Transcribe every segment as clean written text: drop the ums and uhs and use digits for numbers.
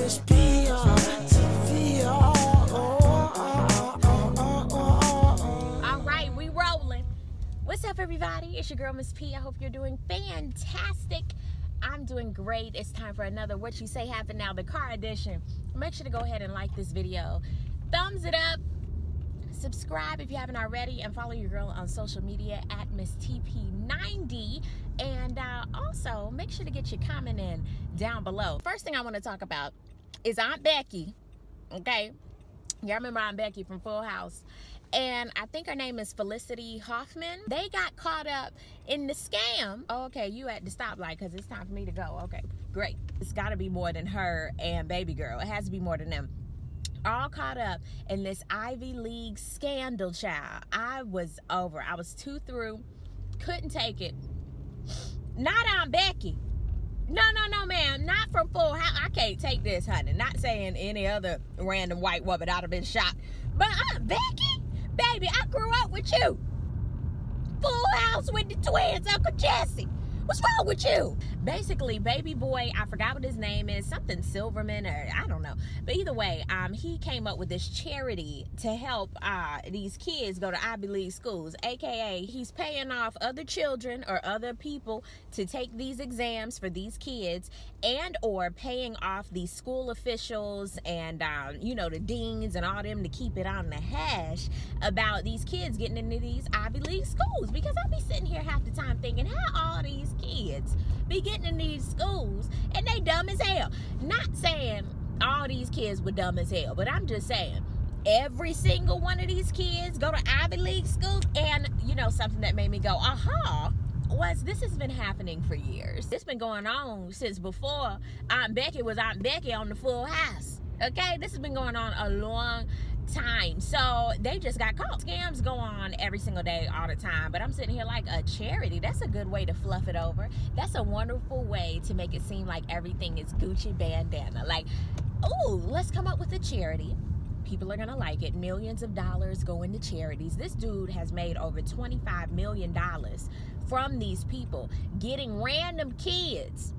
MissPtv. All right, we rolling. What's up, everybody? It's your girl, Miss P. I hope you're doing fantastic. I'm doing great. It's time for another What You Say Happen Now, the car edition. Make sure to go ahead and like this video. Thumbs it up. Subscribe if you haven't already, and follow your girl on social media at MissTP90. And also, make sure to get your comment in down below. First thing I want to talk about is Aunt Becky. Okay? Y'all remember Aunt Becky from Full House? And I think her name is Felicity Hoffman. They got caught up in the scam. Oh, okay, you at the stoplight because it's time for me to go. Okay, great. It's got to be more than her and baby girl. It has to be more than them. All caught up in this Ivy League scandal, child. I was over. I was too through. Couldn't take it. Not Aunt Becky. No, ma'am. Not from Full House. I can't take this, honey. Not saying any other random white woman I'd have been shocked. But Aunt Becky? Baby, I grew up with you. Full House with the twins, Uncle Jesse. What's wrong with you? Basically, baby boy, I forgot what his name is, something Silverman, or I don't know. But either way, he came up with this charity to help these kids go to Ivy League schools, aka he's paying off other children or other people to take these exams for these kids, and or paying off these school officials and the deans and all them to keep it on the hash about these kids getting into these Ivy League schools. Because I be sitting here half the time thinking, how all these kids be getting in these schools and they dumb as hell? Not saying all these kids were dumb as hell, but I'm just saying every single one of these kids go to Ivy League schools. And something that made me go aha was this has been happening for years. It's been going on since before Aunt Becky was Aunt Becky on the Full House. Okay, this has been going on a long time. So they just got caught. Scams go on every single day, all the time. But I'm sitting here like, a charity, that's a good way to fluff it over. That's a wonderful way to make it seem like everything is Gucci bandana. Like, oh, let's come up with a charity. People are gonna like it. Millions of dollars go into charities. This dude has made over $25 million from these people getting random kids.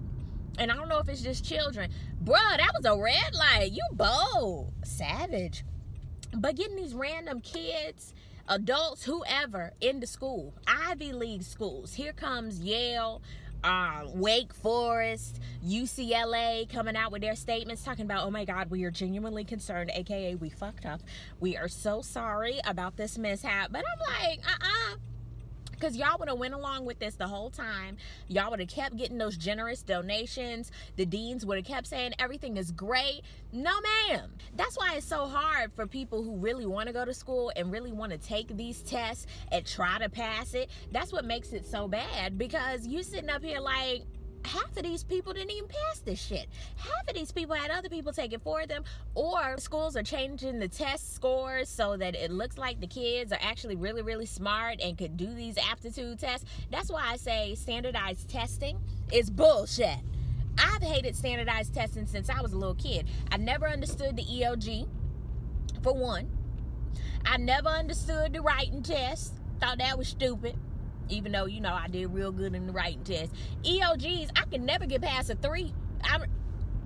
And I don't know if it's just children. Bruh, that was a red light. You bold. Savage. But getting these random kids, adults, whoever, into school, Ivy League schools. Here comes Yale, Wake Forest, UCLA coming out with their statements talking about, oh my God, we are genuinely concerned, aka we fucked up. We are so sorry about this mishap. But I'm like, because y'all would have went along with this the whole time. Y'all would have kept getting those generous donations. The deans would have kept saying everything is great. No, ma'am. That's why it's so hard for people who really want to go to school and really want to take these tests and try to pass it. That's what makes it so bad, because you sitting up here like, half of these people didn't even pass this shit. Half of these people had other people take it for them, or schools are changing the test scores so that it looks like the kids are actually really, really smart and could do these aptitude tests. That's why I say standardized testing is bullshit. I've hated standardized testing since I was a little kid. I never understood the EOG, for one. I never understood the writing test. Thought that was stupid. Even though, I did real good in the writing test. EOGs, I could never get past a 3. I'm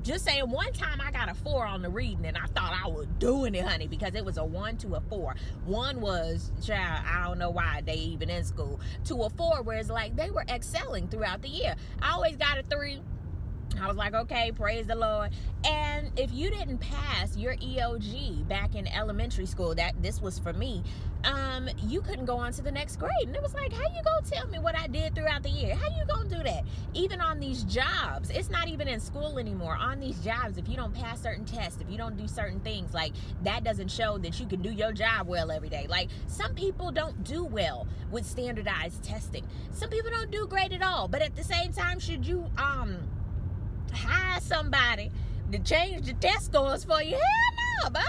just saying, one time I got a 4 on the reading, and I thought I was doing it, honey, because it was a 1 to a 4. 1 was, child, I don't know why they even in school. To a 4, where it's like they were excelling throughout the year. I always got a 3. I was like, okay, praise the Lord. And if you didn't pass your EOG back in elementary school, this was for me, you couldn't go on to the next grade. And it was like, how you gonna tell me what I did throughout the year? How you gonna do that? Even on these jobs, it's not even in school anymore. On these jobs, if you don't pass certain tests, if you don't do certain things, like, that doesn't show that you can do your job well every day. Like, some people don't do well with standardized testing. Some people don't do great at all. But at the same time, should you hire somebody to change the test scores for you? Hell no, Bob.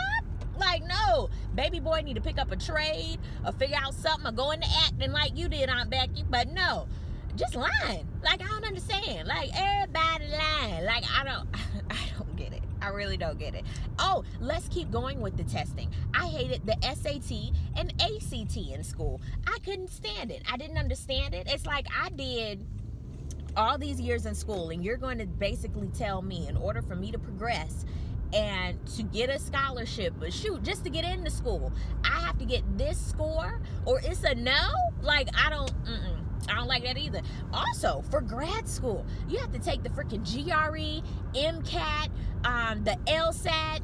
Like, no. Baby boy need to pick up a trade or figure out something or go into acting like you did, Aunt Becky. But no, just lying. Like, I don't understand. Like, everybody lying. Like, I don't get it. I really don't get it. Oh, let's keep going with the testing. I hated the SAT and ACT in school. I couldn't stand it. I didn't understand it. It's like I did all these years in school, and you're going to basically tell me, in order for me to progress, and to get a scholarship, but shoot, just to get into school, I have to get this score or it's a no. Like, I don't like that either. Also, for grad school, you have to take the freaking GRE, MCAT, the LSAT.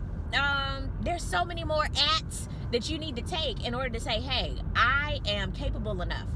There's so many more ATs that you need to take in order to say, hey, I am capable enough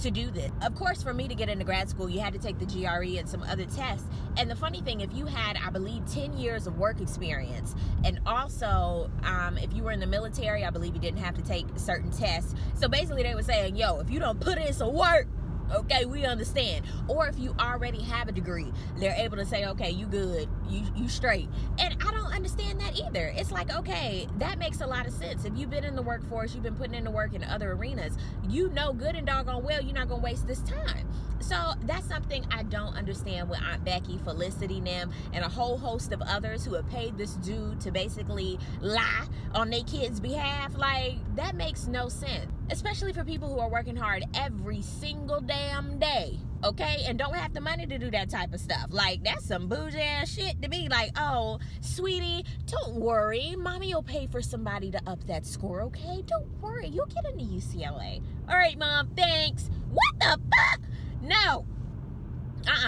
to do this. Of course, for me to get into grad school, you had to take the GRE and some other tests. And the funny thing, if you had, I believe, 10 years of work experience, and also if you were in the military, I believe you didn't have to take certain tests. So basically they were saying, yo, if you don't put in some work, okay, we understand. Or if you already have a degree, they're able to say, okay, you good, you straight. And I don't understand that either. It's like, okay, that makes a lot of sense. If you've been in the workforce, you've been putting in the work in other arenas, you know good and doggone well you're not gonna waste this time. So that's something I don't understand with Aunt Becky, Felicity, them, and a whole host of others who have paid this dude to basically lie on their kids' behalf. Like, that makes no sense. Especially for people who are working hard every single damn day, okay? And don't have the money to do that type of stuff. Like, that's some bougie ass shit to me. Like, oh, sweetie, don't worry. Mommy will pay for somebody to up that score, okay? Don't worry. You'll get into UCLA. All right, Mom, thanks. What the fuck? No.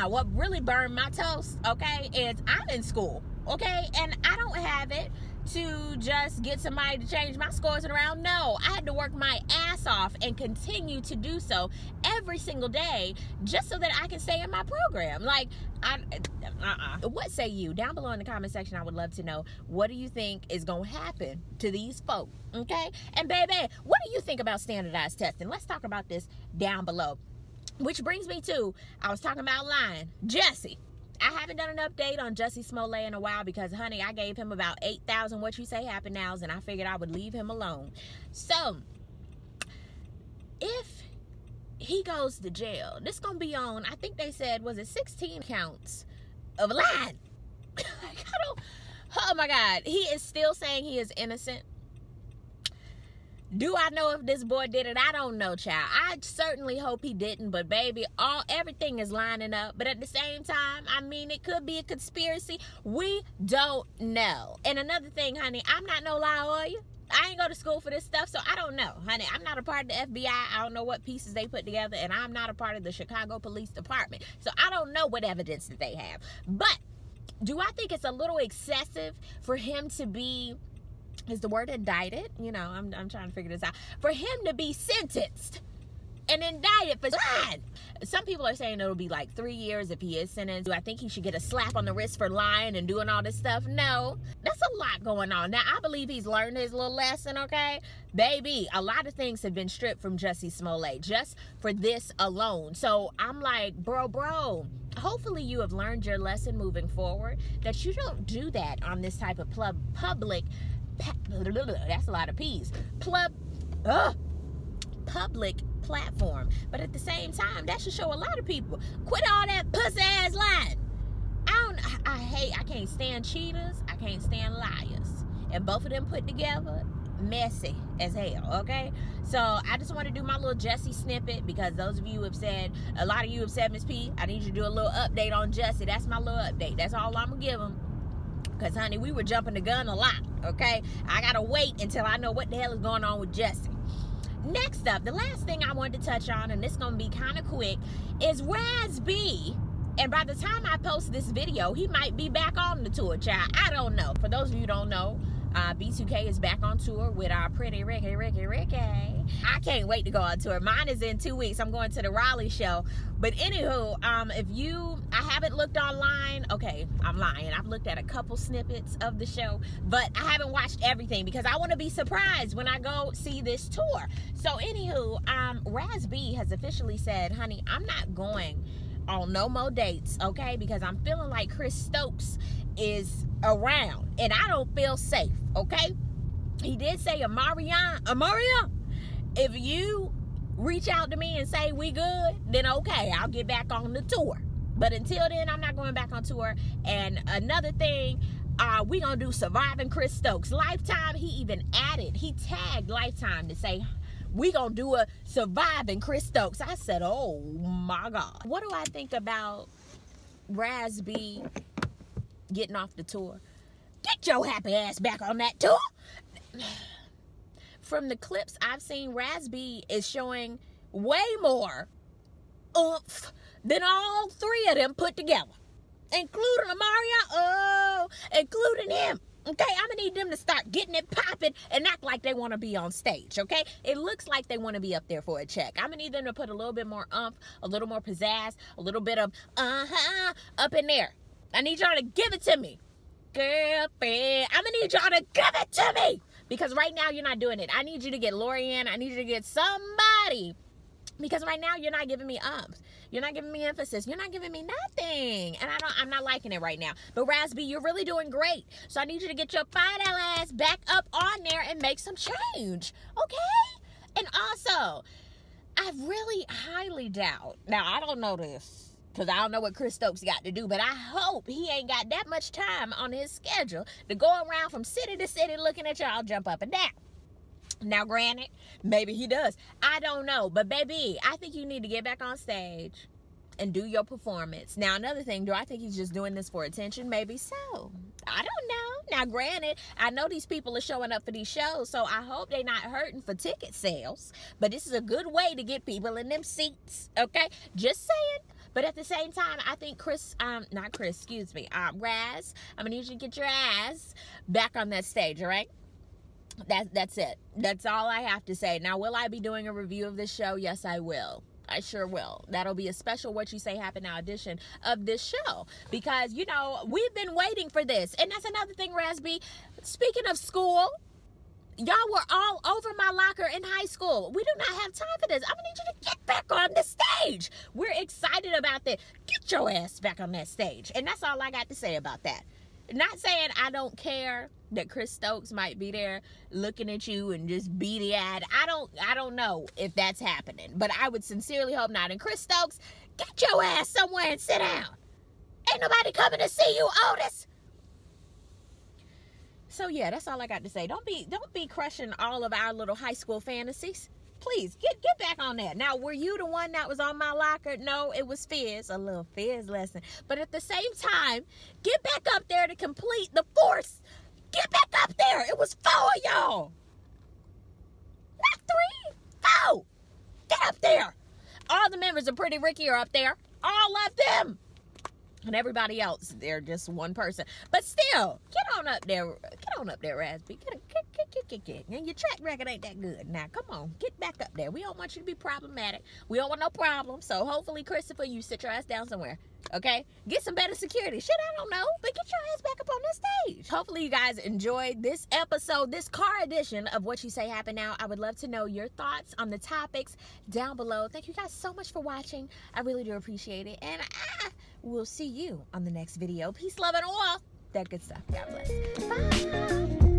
What really burned my toast, okay, is I'm in school, okay? And I don't have it to just get somebody to change my scores around. No, I had to work my ass off and continue to do so every single day just so that I can stay in my program. Like, what say you? Down below in the comment section, I would love to know, what do you think is going to happen to these folk, okay? And baby, what do you think about standardized testing? Let's talk about this down below. Which brings me to, I was talking about lying. Jesse. I haven't done an update on Jussie Smollett in a while because, honey, I gave him about 8,000 what you say happen nows, and I figured I would leave him alone. So, if he goes to jail, this going to be on, I think they said, was it 16 counts of lying? Like, oh my God. He is still saying he is innocent. Do I know if this boy did it? I don't know, child. I certainly hope he didn't, but baby, everything is lining up. But at the same time, I mean, it could be a conspiracy. We don't know. And another thing, honey, I'm not no lie lawyer. I ain't go to school for this stuff, so I don't know, honey. I'm not a part of the FBI. I don't know what pieces they put together, and I'm not a part of the Chicago Police Department. So I don't know what evidence that they have. But do I think it's a little excessive for him to be, is the word indicted? You know, I'm trying to figure this out. For him to be sentenced and indicted for lying. Some people are saying it'll be like 3 years if he is sentenced. Do I think he should get a slap on the wrist for lying and doing all this stuff? No. That's a lot going on. Now, I believe he's learned his little lesson, okay? Baby, a lot of things have been stripped from Jussie Smollett just for this alone. So I'm like, bro, hopefully you have learned your lesson moving forward, that you don't do that on this type of public, that's a lot of P's, public platform. But at the same time, that should show a lot of people, quit all that pussy ass lying. I can't stand cheaters, I can't stand liars, and both of them put together, messy as hell, okay? So I just want to do my little Jussie snippet, because those of you have said, a lot of you have said, Miss P, I need you to do a little update on Jussie. That's my little update. That's all I'm gonna give him. Because, honey, we were jumping the gun a lot, okay? I got to wait until I know what the hell is going on with Jussie. Next up, the last thing I wanted to touch on, and this is going to be kind of quick, is Raz B. And by the time I post this video, he might be back on the tour, child. I don't know. For those of you who don't know, B2K is back on tour with our pretty Ricky. I can't wait to go on tour. Mine is in 2 weeks. I'm going to the Raleigh show. But anywho, I haven't looked online. Okay, I'm lying. I've looked at a couple snippets of the show, but I haven't watched everything because I want to be surprised when I go see this tour. So anywho, Raz B has officially said, honey, I'm not going on no more dates, okay? Because I'm feeling like Chris Stokes is around and I don't feel safe, okay? He did say, Amarian, if you reach out to me and say we good, then okay, I'll get back on the tour. But until then, I'm not going back on tour. And another thing, we gonna do Surviving Chris Stokes. Lifetime, he tagged Lifetime to say, we gonna do a Surviving Chris Stokes. I said, oh my God. What do I think about Raz B getting off the tour? Get your happy ass back on that tour. From the clips I've seen, Raz-B is showing way more oomph than all three of them put together, including Amaria, including him. Okay, I'm gonna need them to start getting it popping and act like they want to be on stage. Okay, it looks like they want to be up there for a check. I'm gonna need them to put a little bit more oomph, a little more pizzazz, a little bit of up in there. I need y'all to give it to me, girlfriend. I'm gonna need y'all to give it to me, because right now you're not doing it. I need you to get Lorianne. I need you to get somebody, because right now you're not giving me umph. You're not giving me emphasis. You're not giving me nothing. And I'm not liking it right now. But Raz-B, you're really doing great. So I need you to get your fine ass back up on there and make some change. Okay? And also, I really highly doubt, now I don't know this, because I don't know what Chris Stokes got to do, but I hope he ain't got that much time on his schedule to go around from city to city looking at y'all jump up and down. Now, granted, maybe he does. I don't know. But, baby, I think you need to get back on stage and do your performance. Now, another thing, do I think he's just doing this for attention? Maybe so. I don't know. Now, granted, I know these people are showing up for these shows, so I hope they're not hurting for ticket sales. But this is a good way to get people in them seats, okay? Just saying. But at the same time, I think Raz, I'm going to need you to get your ass back on that stage, all right? That's it. That's all I have to say. Now, will I be doing a review of this show? Yes, I will. I sure will. That'll be a special What You Say Happen Now edition of this show, because, you know, we've been waiting for this. And that's another thing, Raz-B. Speaking of school, y'all were all over my locker in high school. We do not have time for this. I'm going to need you to get back on the stage. We're excited about that. Get your ass back on that stage. And that's all I got to say about that. Not saying I don't care that Chris Stokes might be there looking at you and just beady-eyed. I don't know if that's happening, but I would sincerely hope not. And Chris Stokes, get your ass somewhere and sit down. Ain't nobody coming to see you, Otis. So yeah, that's all I got to say. Don't be crushing all of our little high school fantasies. Please, get back on that. Now, were you the one that was on my locker? No, it was Fizz, a little Fizz lesson. But at the same time, get back up there to complete the force. Get back up there. It was 4 of y'all. Not 3, 4. Get up there. All the members of Pretty Ricky are up there. All of them. And everybody else, they're just one person. But still, get on up there. Get on up there, Raz-B. Get. And your track record ain't that good. Now, come on. Get back up there. We don't want you to be problematic. We don't want no problems. So, hopefully, Christopher, you sit your ass down somewhere. Okay? Get some better security. Shit, I don't know. But get your ass back up on the stage. Hopefully, you guys enjoyed this episode, this car edition of What You Say Happen Now. I would love to know your thoughts on the topics down below. Thank you guys so much for watching. I really do appreciate it. And we'll see you on the next video. Peace, love, and all that good stuff. God bless. Bye.